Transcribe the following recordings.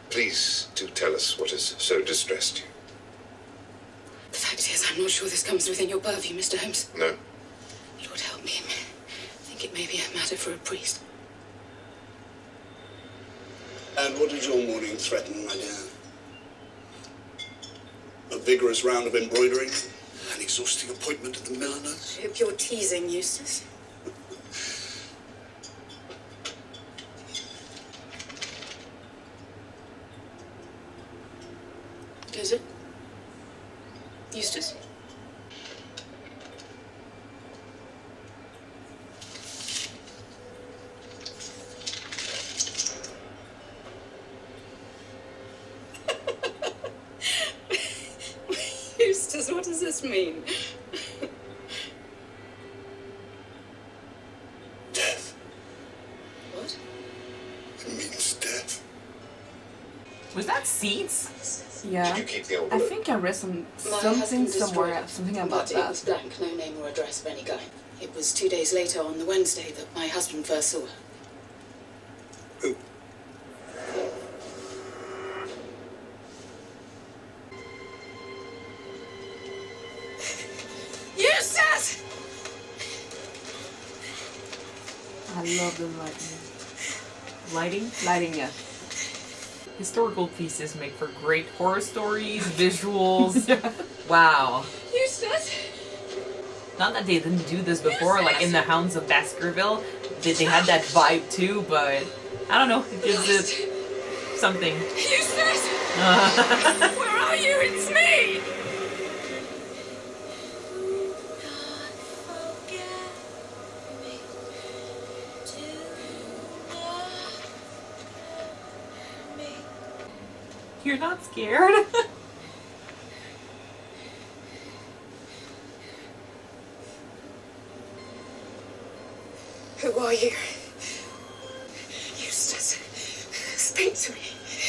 Please do tell us what has so distressed you. The fact is, I'm not sure this comes within your purview, Mr. Holmes. No? Lord help me. I think it may be a matter for a priest. And what did your morning threaten, my dear? A vigorous round of embroidering? An exhausting appointment at the milliner's? I hope you're teasing, Eustace. Is it? Eustace? Eustace, what does this mean? Death. What? It means death. Was that seeds? Yeah. Did you keep the I envelope? think I read My something husband somewhere, destroyed it, something about but it was that. blank, no name or address of any kind. It was 2 days later, on the Wednesday, that my husband first saw her. Who? Eustace! I love the lighting. Lighting? Lighting, yeah. Historical pieces make for great horror stories, visuals. Wow. Eustace! Not that they didn't do this before, like in the Hounds of Baskerville. They had that vibe too, but I don't know, it gives it something. Eustace! Where are you? It's me! You're not scared? Who are you? Eustace, speak to me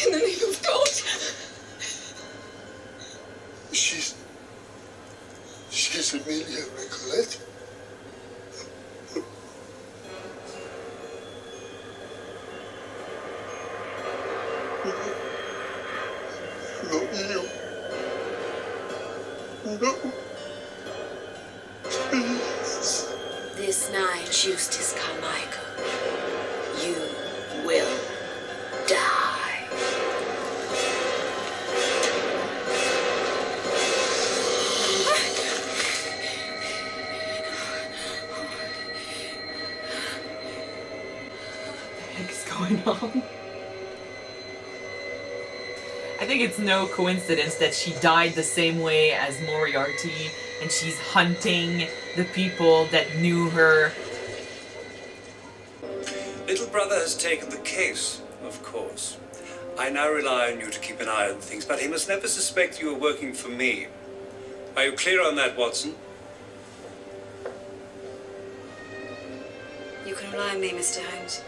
in the name of God. She's Amelia Recollette. Not you. No. Please. This night, Eustace Carmichael, you will die. What the heck is going on? I think it's no coincidence that she died the same way as Moriarty, and she's hunting the people that knew her. Little brother has taken the case, of course. I now rely on you to keep an eye on things, but he must never suspect you are working for me. Are you clear on that, Watson? You can rely on me, Mr. Holmes.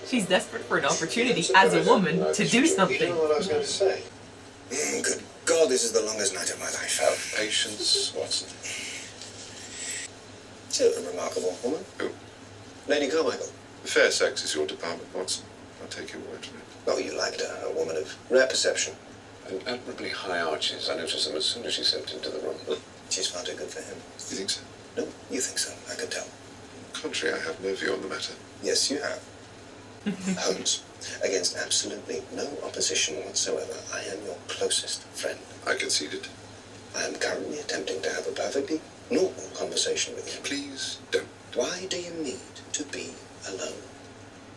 She's desperate for an opportunity as a woman to do You something. know what I was going to say? Good God, this is the longest night of my life. Have patience, Watson. Still a remarkable woman. Who? Lady Carmichael. Fair sex is your department, Watson. I'll take your word for it. Oh, you liked her. A woman of rare perception. And admirably high arches. I noticed them as soon as she stepped into the room. She's found it good for him. You think so? No, you think so. I can tell. On the contrary, I have no view on the matter. Yes, you have. Holmes, against absolutely no opposition whatsoever, I am your closest friend. I conceded. I am currently attempting to have a perfectly normal conversation with you. Please don't. Why do you need to be alone?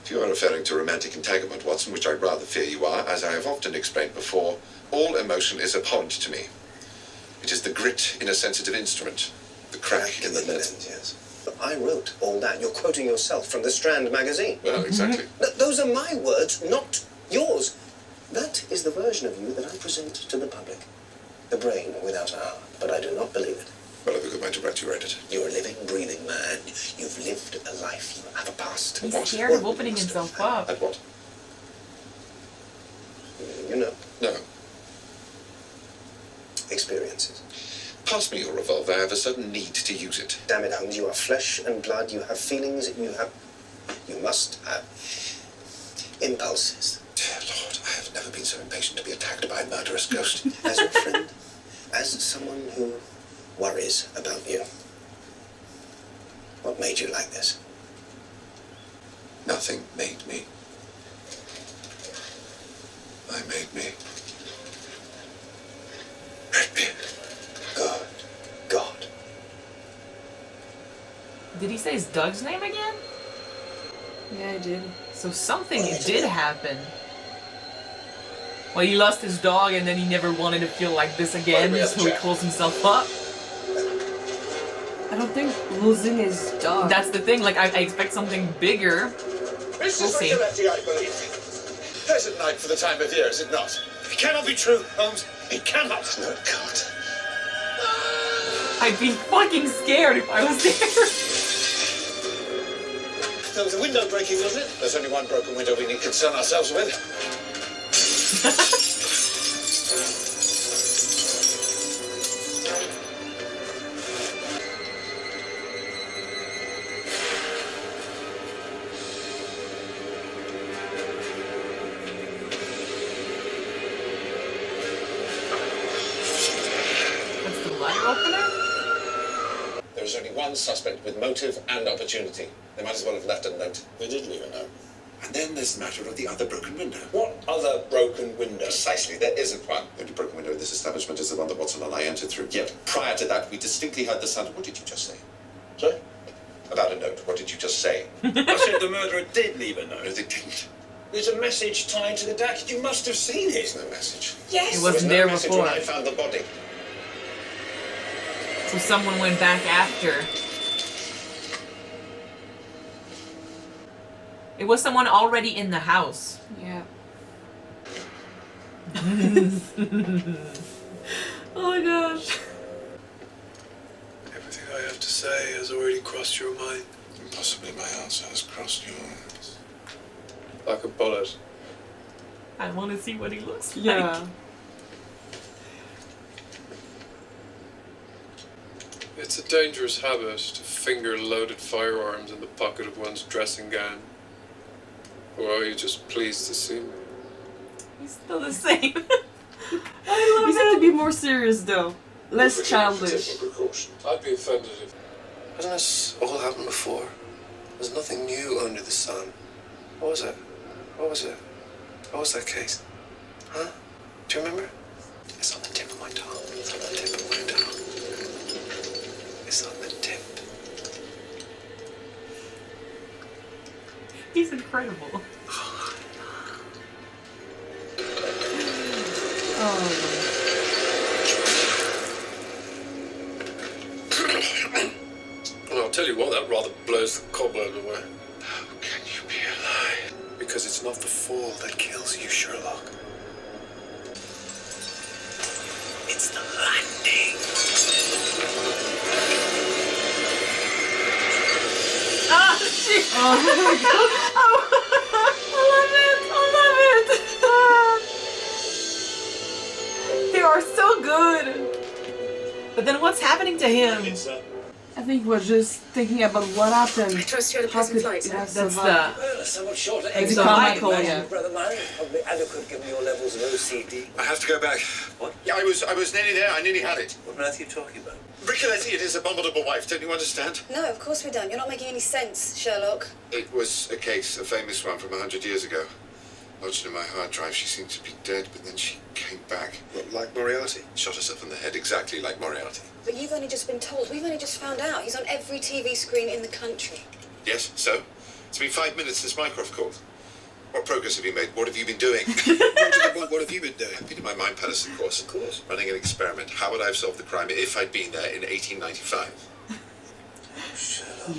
If you are referring to romantic entanglement, Watson, which I rather fear you are, as I have often explained before, all emotion is abhorrent to me. It is the grit in a sensitive instrument, the crack in the lead. Yes. But I wrote all that. You're quoting yourself from the Strand magazine. Well, exactly. Those are my words, not yours. That is the version of you that I present to the public. The brain without a heart, but I do not believe it. Well, I've a good mind to write you read it. You're a living, breathing man. You've lived a life. You have a past. He's What? scared of opening himself up. And what? You know, No. experiences. Pass me your revolver. I have a sudden need to use it. Damn it, Holmes, you are flesh and blood. You have feelings. You must have impulses. Dear Lord, I have I've never been so impatient to be attacked by a murderous ghost. As your friend, as someone who worries about you, what made you like this? Nothing made me. I made me. Good God. Did he say his dog's name again? Yeah, I did. So something did happen. Well, he lost his dog and then he never wanted to feel like this again, so he calls himself up. I don't think losing his dog. That's the thing, like I expect something bigger. This We'll is see. Rigoletti, I believe. Pleasant night for the time of year, is it not? It cannot be true, Holmes. It cannot. No, it can't. I'd be fucking scared if I was there. There was a window breaking, wasn't it? There's only one broken window we need to concern ourselves with. That's the letter opener? There is only one suspect with motive and opportunity. They might as well have left a note. They did leave a note. And then there's the matter of the other broken window. What other broken window? Precisely, there isn't one. The only broken window in this establishment is the one that Watson and I entered through. Yet, prior to that, we distinctly heard the sound of... What did you just say? Sorry? About a note. What did you just say? I said the murderer did leave a No, note. they didn't. There's a message tied to the dash. You must have seen There's it. no message. Yes. It wasn't there message before. when I found the body. So someone went back after. It was someone already in the house. Yeah. Oh my gosh. Everything I have to say has already crossed your mind. And possibly my answer has crossed yours. Like a bullet. I want to see what he looks like. Yeah. It's a dangerous habit to finger loaded firearms in the pocket of one's dressing gown. Or are you just pleased to see me? He's still the same. He said to be more serious though. Less childish. Taking precaution. I'd be offended if... Hasn't this all happened before? There's nothing new under the sun. What was it? What was it? What was that case? Huh? Do you remember? It's on the tip of my tongue. It's on the tip of my tongue. It's on the tip. He's incredible. Oh. Well, I'll tell you what, that rather blows the cobweb away. How can you be alive? Because it's not the fall that kills you, Sherlock. It's the landing. Ah, shit! Oh my god! Oh, I love it! I love it! They are so good! But then what's happening to him? I think we're just thinking about what happened. I trust you had a How pleasant could flight, it sir. have That's survived? the... Well, a somewhat shorter It's exile. comical, Imagine, yeah. Brother mine, probably adequate given your levels of OCD. I have to go back. What? Yeah, I was nearly there. I nearly had it. What on earth are you talking about? Rigoletti, it is abominable wife. Don't you understand? No, of course we don't. You're not making any sense, Sherlock. It was a case, a famous one from 100 years ago. Lodged in my hard drive. She seemed to be dead, but then she came back. What, like Moriarty? Shot herself in the head, exactly like Moriarty. But you've only just been told. We've only just found out. He's on every TV screen in the country. Yes, so? It's been 5 minutes since Mycroft called. What progress have you made? What have you been doing? What have you been doing? I've been in my mind palace, of course. Of course. Running an experiment. How would I have solved the crime if I'd been there in 1895?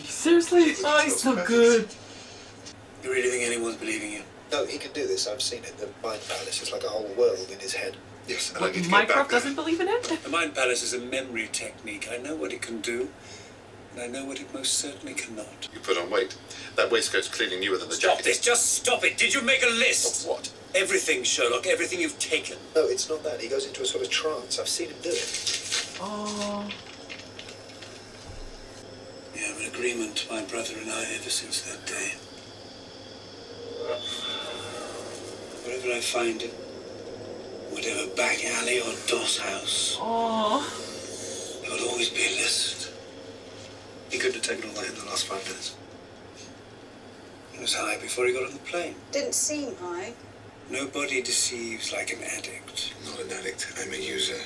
Seriously? Oh, he's so good. You really think anyone's believing you? No, he can do this. I've seen it. The mind palace is like a whole world in his head. Yes, and I What, need to get back Mycroft there. doesn't believe in it? The Mind Palace is a memory technique. I know what it can do, and I know what it most certainly cannot. You put on weight. That waistcoat's clearly newer than the Stop jacket. this. Just stop it. Did you make a list? Of what? Everything, Sherlock. Everything you've taken. No, it's not that. He goes into a sort of trance. I've seen him do it. Oh. We have an agreement, my brother and I, ever since that day. What Wherever I find him, whatever back alley or doss house, Oh. there will always be a list. He couldn't have taken all that in the last 5 minutes. He was high before he got on the plane. Didn't seem high. Nobody deceives like an addict. I'm not an addict, I'm a user.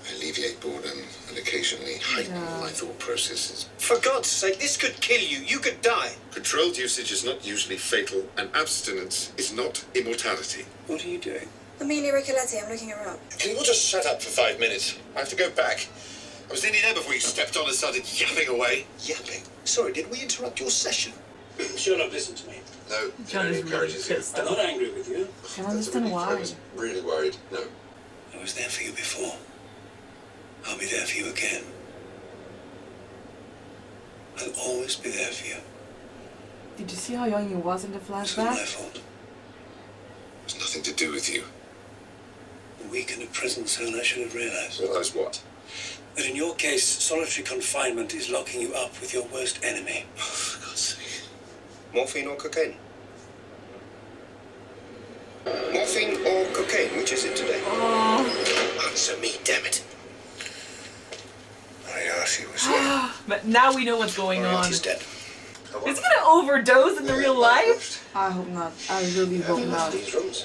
I alleviate boredom and occasionally heighten my thought processes. For God's sake, this could kill you. You could die. Controlled usage is not usually fatal, and abstinence is not immortality. What are you doing? Amelia Ricoletti, I'm looking her up. Can you all just shut up for 5 minutes? I have to go back. I was nearly there before you stepped on and started yapping away. Yapping? Sorry, did we interrupt your session? Sherlock, listen to me. No, John is really encourages you. pissed I'm off. not angry with you. I don't understand I why. was really worried. No. I was there for you before. I'll be there for you again. I'll always be there for you. Did you see how young he was in the It's not my flashback? fault. It's nothing to do with you. A week in a prison cell, I should have realized. Realize what? That in your case, solitary confinement is locking you up with your worst enemy. Oh, for God's sake. Morphine or cocaine? Morphine or cocaine? Which is it today? Answer me, damn it. Moriarty was here. But now we know what's going on. Moriarty's Is dead. he gonna overdose in the real life? I hope not. I really hope not. These rooms.